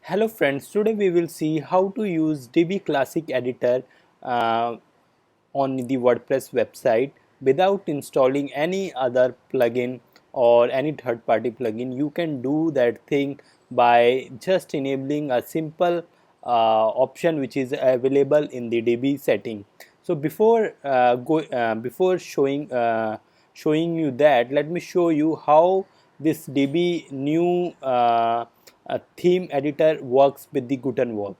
Hello friends, today we will see how to use DB Classic Editor uh, on the WordPress website without installing any other plugin or any third-party plugin. You can do that thing by just enabling a simple option which is available in the DB setting. So before showing you that, let me show you how this DB new theme editor works with the Gutenberg.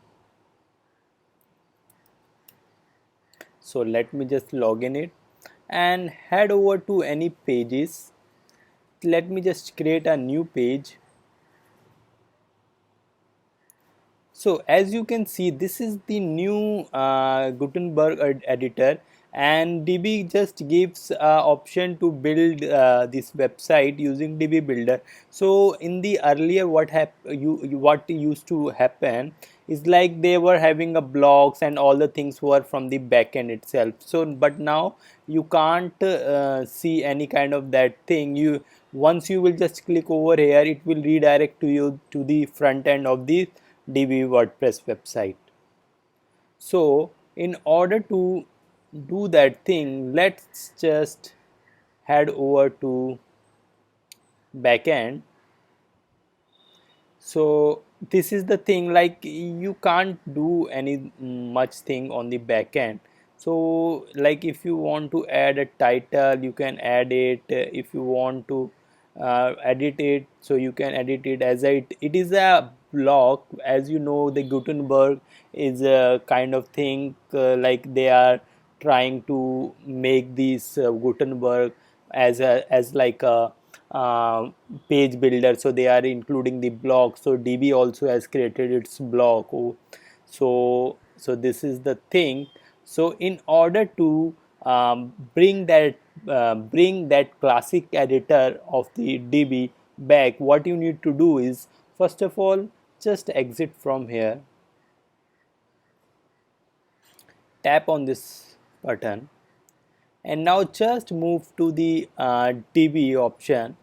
So let me just log in it and head over to any pages. Let me just create a new page. So as you can see, this is the new Gutenberg editor, and DB just gives option to build this website using DB Builder. So in the earlier what used to happen is like they were having a blocks and all the things were from the backend itself. So but now you can't see any kind of that thing. You once you will just click over here, it will redirect to you to the front end of the DB WordPress website. So in order to do that thing, let's just head over to backend. So this is the thing, like you can't do any much thing on the backend. So like if you want to add a title, you can add it. If you want to edit it, so you can edit it as it is a block. As you know, the Gutenberg is a kind of thing, like they are trying to make this Gutenberg as like a page builder, so they are including the block. So DB also has created its block. So this is the thing. So in order to bring that classic editor of the DB back, what you need to do is, first of all, just exit from here, tap on this button, and now just move to the DB option,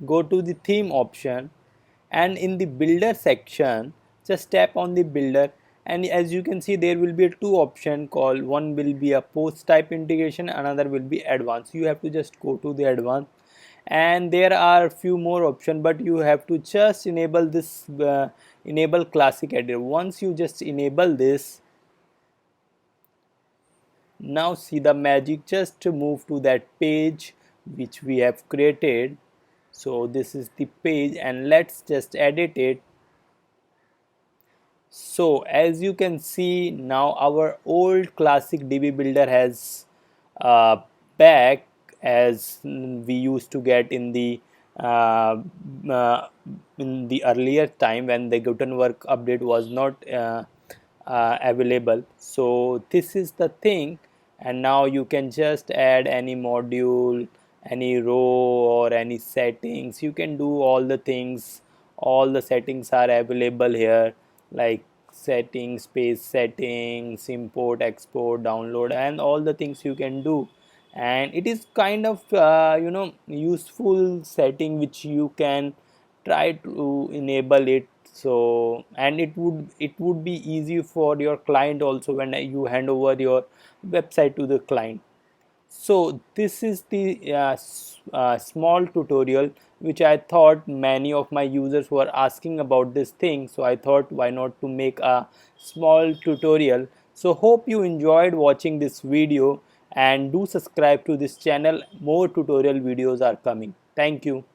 go to the theme option, and in the builder section just tap on the builder. And as you can see, there will be two option called, one will be a post type integration, another will be advanced. You have to just go to the advanced, and there are a few more options, but you have to just enable this enable classic editor. Once you just enable this, now see the magic, just to move to that page which we have created. So this is the page, and let's just edit it. So as you can see, now our old classic DB builder has back, as we used to get uh, uh, in the earlier time when the Gutenberg update was not available. So this is the thing, and now you can just add any module, any row, or any settings. You can do all the things. All the settings are available here, like settings, page settings, import, export, download, and all the things you can do. And it is kind of useful setting which you can try to enable it. So, and it would be easy for your client also when you hand over your website to the client. So this is the small tutorial which I thought many of my users were asking about this thing. So I thought, why not to make a small tutorial. So hope you enjoyed watching this video, and do subscribe to this channel. More tutorial videos are coming. Thank you.